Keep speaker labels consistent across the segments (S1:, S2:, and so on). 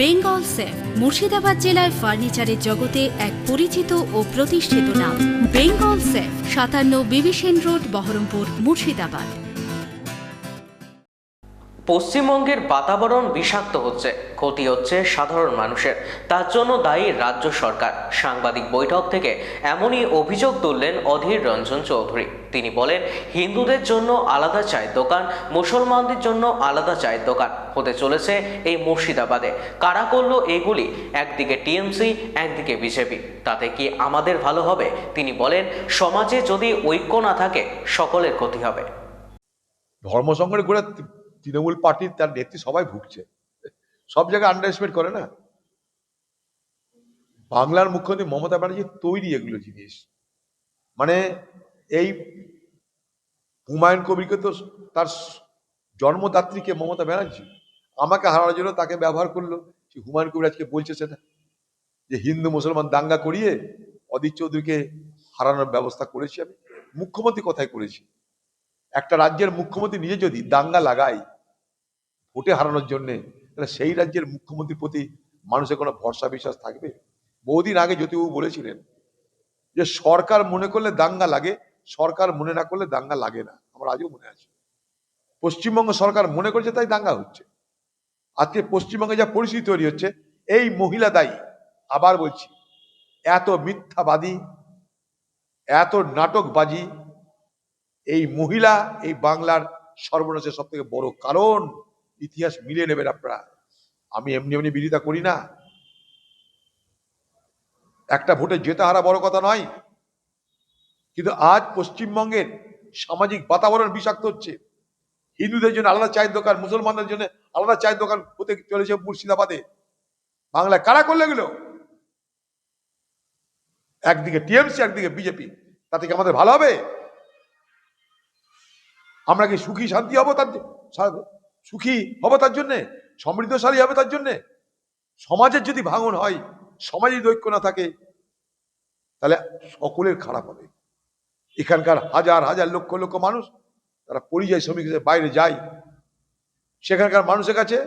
S1: Bengal safe Murshidabad জেলায় ফার্নিচারের জগতে এক পরিচিত ও প্রতিষ্ঠিত নাম। বেঙ্গল সেফ 57 বিবি সেন রোড, বহরমপুর, মুর্শিদাবাদ।
S2: পশ্চিমবঙ্গের বাতাবরণ বিষাক্ত হচ্ছে, ক্ষতি হচ্ছে সাধারণ মানুষের। তার জন্য দায়ী রাজ্য সরকার। সাংবাদিক বৈঠক থেকে এমনই অভিযোগ তুললেন অধীর রঞ্জন চৌধুরী। তিনি বলেন, হিন্দুদের জন্য আলাদা চায়ের দোকান, মুসলমানদের জন্য আলাদা চায়ের দোকান হতে চলেছে এই মুর্শিদাবাদে। কারা করলো এগুলি? একদিকে টিএমসি, একদিকে বিজেপি। তাতে কি আমাদের ভালো হবে? তিনি বলেন, সমাজে যদি ঐক্য না থাকে সকলের ক্ষতি হবে।
S3: ধর্ম সংকটে গোড়া তৃণমূল পার্টির তার নেত্রী সবাই ভুগছে, সব জায়গায় আন্ডার এস্টিমেট করে না। বাংলার মুখ্যমন্ত্রী মমতা ব্যানার্জি তৈরি এগুলো জিনিস, মানে এই হুমায়ুন কবিরকে তো তার জন্মদাত্রীকে মমতা ব্যানার্জি আমাকে হারানোর জন্য তাকে ব্যবহার করলো। হুমায়ুন কবির আজকে বলছে সেটা, যে হিন্দু মুসলমান দাঙ্গা করিয়ে অধীর চৌধুরীকে হারানোর ব্যবস্থা করেছি আমি। মুখ্যমন্ত্রী কোথায় করেছি? একটা রাজ্যের মুখ্যমন্ত্রী নিজে যদি দাঙ্গা লাগায় ভোটে হারানোর জন্য, তাহলে সেই রাজ্যের মুখ্যমন্ত্রীর প্রতি মানুষের কোনো ভরসা বিশ্বাস থাকবে? বহুদিন আগে জ্যোতিবাবু বলেছিলেন যে সরকার মনে করলে দাঙ্গা লাগে, সরকার মনে না করলে দাঙ্গা লাগে না। আমার আজও মনে আছে। পশ্চিমবঙ্গ সরকার মনে করছে তাই দাঙ্গা হচ্ছে। আজকে পশ্চিমবঙ্গে যা পরিস্থিতি তৈরি হচ্ছে, এই মহিলা দায়ী। আবার বলছি, এত মিথ্যাবাদী, এত নাটকবাজি, এই মহিলা এই বাংলার সর্বনাশের সব থেকে বড় কারণ। ইতিহাস মিলিয়ে নেবেন আপনারা। আমি এমনি এমনি বিরোধিতা করি না। একটা ভোটে জেতা হারা বড় কথা নয়, কিন্তু আজ পশ্চিমবঙ্গের সামাজিক বাতাবরণ বিষাক্ত হচ্ছে। হিন্দুদের জন্য আলাদা চায়ের দোকান, মুসলমানদের জন্য আলাদা চায়ের দোকান হতে চলেছে মুর্শিদাবাদে। বাংলায় কারা করলে এগুলো? একদিকে টিএমসি, একদিকে বিজেপি। তাতে কি আমাদের ভালো হবে? আমরা কি সুখী শান্তি হবো? সুখী হবো তার জন্যে? সমৃদ্ধশালী হবে তার জন্যে? সমাজের যদি ভাঙন হয়, সমাজে যদি ঐক্য না থাকে, তাহলে সকলের খারাপ হবে। এখানকার হাজার হাজার লক্ষ লক্ষ মানুষ তারা পরিযায়ী শ্রমিক হিসেবে বাইরে যায়, সেখানকার মানুষের কাছে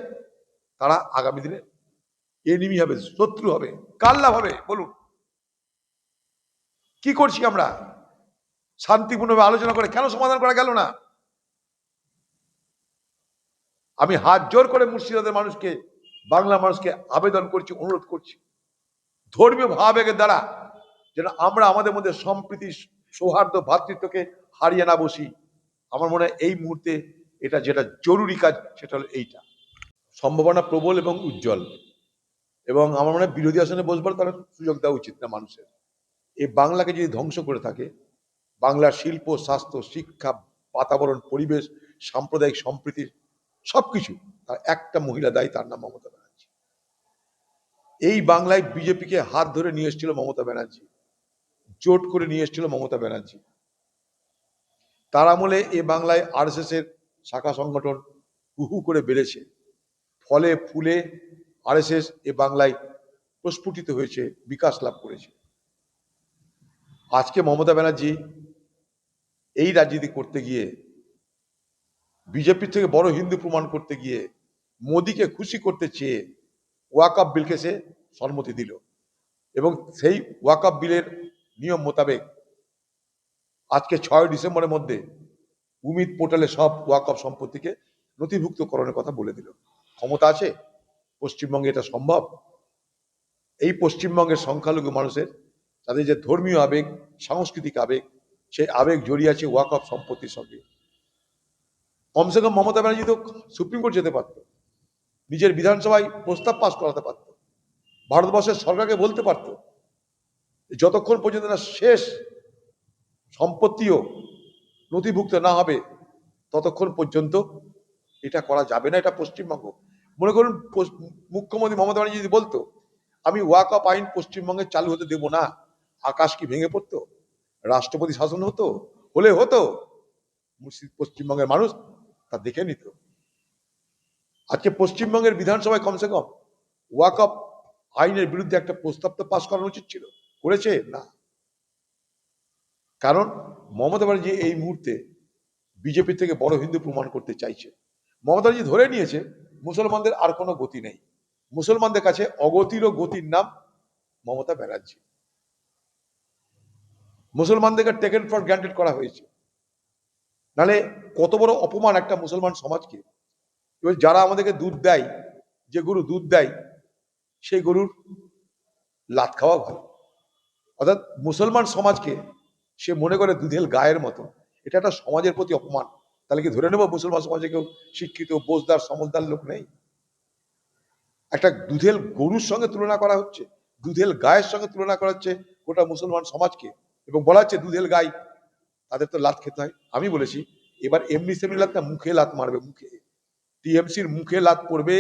S3: তারা আগামী দিনে এনিমি হবে, শত্রু হবে। কার লাভ হবে বলুন? কি করছি আমরা? শান্তিপূর্ণভাবে আলোচনা করে কেন সমাধান করা গেল না? আমি হাত জোর করে মুর্শিদাবাদের মানুষকে, বাংলা মানুষকে আবেদন করছি, অনুরোধ করছি, ধর্মীয় ভাবাবেগের দ্বারা যেন আমরা আমাদের মধ্যে সম্প্রীতি, সৌহার্দ্য, ভ্রাতৃত্বকে হারিয়ে না বসি। আমার মনে হয় এই মুহূর্তে এটা যেটা জরুরি কাজ, সেটা হলো এইটা। সম্ভাবনা প্রবল এবং উজ্জ্বল, এবং আমার মনে হয় বিরোধী আসনে বসবার তার সুযোগ দেওয়া উচিত না মানুষের। এই বাংলাকে যদি ধ্বংস করে থাকে, বাংলার শিল্প, স্বাস্থ্য, শিক্ষা, বাতাবরণ, পরিবেশ, সাম্প্রদায়িক সম্প্রীতি সবকিছু তার একটা মহিলা দায়ী, তার নাম মমতা ব্যানার্জি। এই বাংলায় বিজেপিকে হাত ধরে নিয়ে এসেছিল মমতা ব্যানার্জি, জোট করে নিয়ে এসেছিল মমতা ব্যানার্জি। তার আমলে এ বাংলায় আরএসএস এর শাখা সংগঠন হু করে বেড়েছে। ফলে ফুলে আরএসএস এ বাংলায় প্রস্ফুটিত হয়েছে, বিকাশ লাভ করেছে। আজকে মমতা ব্যানার্জি এই রাজনীতি করতে গিয়ে, বিজেপির থেকে বড় হিন্দু প্রমাণ করতে গিয়ে, মোদীকে খুশি করতে চেয়ে ওয়াকআপ বিলকে সে সম্মতি দিল, এবং সেই ওয়াকআপ বিলের নিয়ম মোতাবেক আজকে 6 ডিসেম্বরের মধ্যে উমিদ পোর্টালে সব ওয়াকআপ সম্পত্তিকে নথিভুক্তকরণের কথা বলে দিল। ক্ষমতা আছে পশ্চিমবঙ্গে, এটা সম্ভব। এই পশ্চিমবঙ্গের সংখ্যালঘু মানুষের, তাদের যে ধর্মীয় আবেগ, সাংস্কৃতিক আবেগ, সেই আবেগ জড়িয়ে আছে ওয়াকআপ সম্পত্তির সঙ্গে। কমসে কম মমতা ব্যানার্জি তো সুপ্রিম কোর্ট যেতে পারত, নিজের বিধানসভায় প্রস্তাব পাস করাতে পারত, ভারতবর্ষের সরকারকে বলতে পারত, যতক্ষণ পর্যন্ত না শেষ সম্পত্তিও নথিভুক্ত না হবে ততক্ষণ পর্যন্ত এটা করা যাবে না। এটা পশ্চিমবঙ্গ। মনে করুন মুখ্যমন্ত্রী মমতা ব্যানার্জি যদি বলতো, আমি ওয়াকআপ আইন পশ্চিমবঙ্গে চালু হতে দেব না, আকাশ কি ভেঙে পড়তো? রাষ্ট্রপতি শাসন হতো? হলে হতো, পশ্চিমবঙ্গের মানুষ তা দেখে নিত। আজকে পশ্চিমবঙ্গের বিধানসভায় কমসে কম ওয়াকআপ আইনের বিরুদ্ধে একটা প্রস্তাব তো পাস করানো উচিত ছিল, করেছে না। কারণ মমতা ব্যানার্জি এই মুহূর্তে বিজেপি থেকে বড় হিন্দু প্রমাণ করতে চাইছে। মমতা ব্যানার্জি ধরে নিয়েছে মুসলমানদের আর কোনো গতি নেই, মুসলমানদের কাছে অগতির ও গতির নাম মমতা ব্যানার্জি। মুসলমানদেরকে টেকেন ফর গ্রান্টেড করা হয়েছে। নালে কত বড় অপমান একটা মুসলমান সমাজকে। এবার যারা আমাদেরকে দুধ দেয়, যে গরু দুধ দেয়, সেই গরুর লাত খাওয়া ভালো। অর্থাৎ মুসলমান সমাজকে সে মনে করে দুধেল গায়ের মতো। এটা একটা সমাজের প্রতি অপমান। তাহলে কি ধরে নেব মুসলমান সমাজে কেউ শিক্ষিত, বোঝদার, সমজদার লোক নেই? একটা দুধেল গরুর সঙ্গে তুলনা করা হচ্ছে, দুধেল গায়ের সঙ্গে তুলনা করা হচ্ছে গোটা মুসলমান সমাজকে, এবং বলা হচ্ছে দুধেল গাই, তাদের তো লাত খেতে হয়। আমি বলেছি এবার এমনি সেমনি লাত না, মুখে লাত মারবে, মুখে। টিএমসির মুখে লাত পড়বে,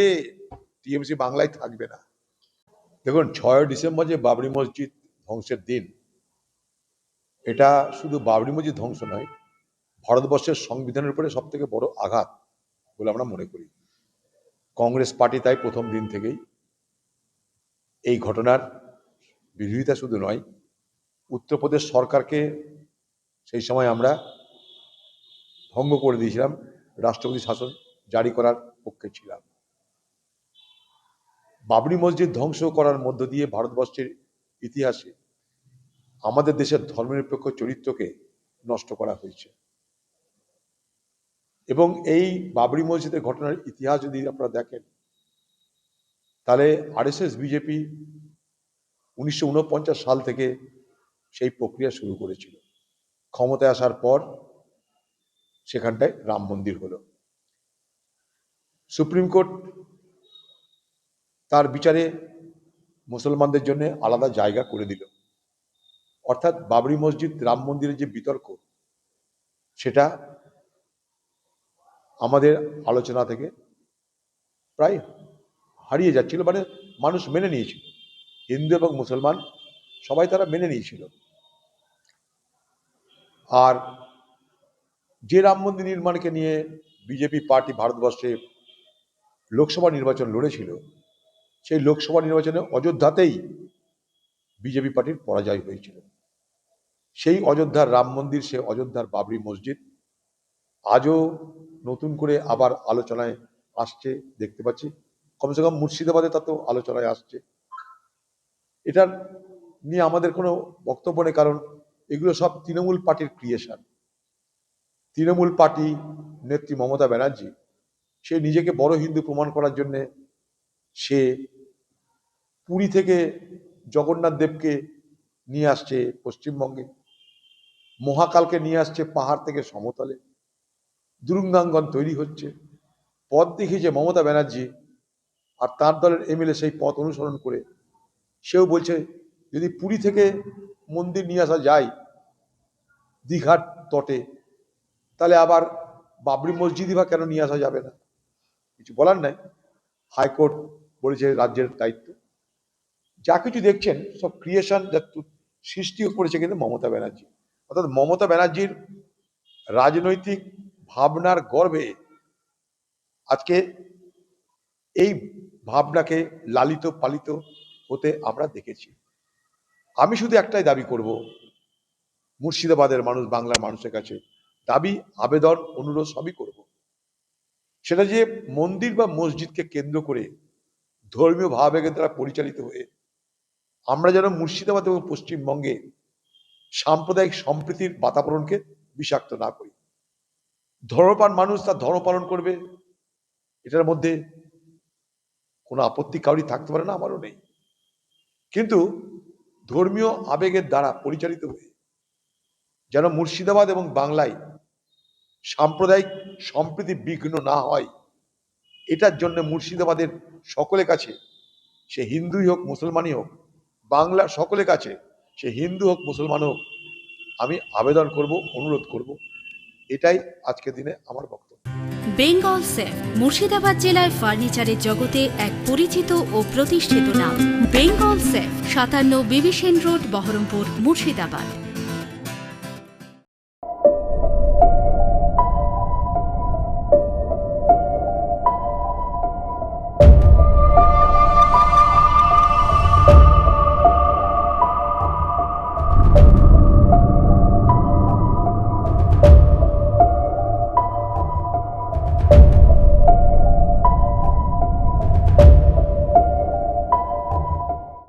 S3: টিএমসি বাংলায় থাকবে না। দেখুন, 6 ডিসেম্বর যে বাবরি মসজিদ ধ্বংসের দিন, এটা শুধু বাবরি মসজিদ ধ্বংস নয়, ভারতবর্ষের সংবিধানের উপরে সব থেকে বড় আঘাত বলে আমরা মনে করি। কংগ্রেস পার্টি তাই প্রথম দিন থেকেই এই ঘটনার বিরোধিতা শুধু নয়, উত্তরপ্রদেশ সরকারকে সেই সময় আমরা ভঙ্গ করে দিয়েছিলাম, রাষ্ট্রপতি শাসন জারি করার পক্ষে ছিলাম। বাবরি মসজিদ ধ্বংস করার মধ্য দিয়ে ভারতবর্ষের ইতিহাসে আমাদের দেশের ধর্মনিরপেক্ষ চরিত্রকে নষ্ট করা হয়েছে। এবং এই বাবরি মসজিদের ঘটনার ইতিহাস যদি আপনারা দেখেন, তাহলে আরএসএস বিজেপি 1949 সাল থেকে সেই প্রক্রিয়া শুরু করেছিল। ক্ষমতায় আসার পর সেখানটায় রাম মন্দির হলো। সুপ্রিম কোর্ট তার বিচারে মুসলমানদের জন্য আলাদা জায়গা করে দিল। অর্থাৎ বাবরি মসজিদ রাম মন্দিরের যে বিতর্ক, সেটা আমাদের আলোচনা থেকে প্রায় হারিয়ে যাচ্ছিল। মানে মানুষ মেনে নিয়েছিল, হিন্দু এবং মুসলমান সবাই তারা মেনে নিয়েছিল। আর যে রাম মন্দির নির্মাণকে নিয়ে বিজেপি পার্টি ভারতবর্ষে লোকসভা নির্বাচন লড়েছিল, সেই লোকসভা নির্বাচনে অযোধ্যাতেই বিজেপি পার্টির পরাজয় হয়েছিল। সেই অযোধ্যার রাম মন্দির, সে অযোধ্যার বাবরি মসজিদ আজও নতুন করে আবার আলোচনায় আসছে দেখতে পাচ্ছি। কমসে কম মুর্শিদাবাদে তা তো আলোচনায় আসছে। এটার নিয়ে আমাদের কোনো বক্তব্য নেই, কারণ এগুলো সব তৃণমূল পার্টির ক্রিয়েশন। তৃণমূল পার্টি নেত্রী মমতা ব্যানার্জি, সে নিজেকে বড় হিন্দু প্রমাণ করার জন্যে সে পুরী থেকে জগন্নাথ দেবকে নিয়ে আসছে পশ্চিমবঙ্গে, মহাকালকে নিয়ে আসছে পাহাড় থেকে সমতলে, দুরুঙ্গাঙ্গন তৈরি হচ্ছে। পথ দেখিয়েছে মমতা ব্যানার্জি, আর তার দলের এমএলএ সেই পথ অনুসরণ করে সেও বলছে যদি পুরী থেকে মন্দির নিয়ে আসা যায় দীঘার তটে, তাহলে আবার বাবরি মসজিদই বা কেন নিয়ে আসা যাবে না? কিছু বলার নাই, হাইকোর্ট বলেছে রাজ্যের দায়িত্ব। যা কিছু দেখছেন সব ক্রিয়েশন, যা সৃষ্টিও করেছে কিন্তু মমতা ব্যানার্জি। অর্থাৎ মমতা ব্যানার্জির রাজনৈতিক ভাবনার গর্ভে আজকে এই ভাবনাকে লালিত পালিত হতে আমরা দেখেছি। আমি শুধু একটাই দাবি করব মুর্শিদাবাদের মানুষ, বাংলার মানুষের কাছে, দাবি, আবেদন, অনুরোধ সবই করব। সেটা যে মন্দির বা মসজিদকে কেন্দ্র করে ধর্মীয় ভাবাবেগের দ্বারা পরিচালিত হয়ে আমরা যেন মুর্শিদাবাদ এবং পশ্চিমবঙ্গে সাম্প্রদায়িক সম্প্রীতির বাতাবরণকে বিষাক্ত না করি। ধর্মপ্রাণ মানুষ তার ধর্ম পালন করবে, এটার মধ্যে কোনো আপত্তি কাউরি থাকতে পারে না, আমারও নেই। কিন্তু ধর্মীয় আবেগের দ্বারা পরিচালিত হয়ে যেন মুর্শিদাবাদ এবং বাংলায় সাম্প্রদায়িক সম্প্রীতি বিঘ্ন না হয়, এটার জন্য মুর্শিদাবাদের সকলের কাছে, সে হিন্দুই হোক মুসলমানই হোক, বাংলার সকলের কাছে, সে হিন্দু হোক মুসলমান হোক, আমি আবেদন করব, অনুরোধ করব। এটাই আজকের দিনে আমার বক্তব্য।
S1: বেঙ্গল সেফ মুর্শিদাবাদ জেলায় ফার্নিচারের জগতে এক পরিচিত ও প্রতিষ্ঠিত নাম। Bengal safe 57 Bibhishan road, Baharampur, Murshidabad.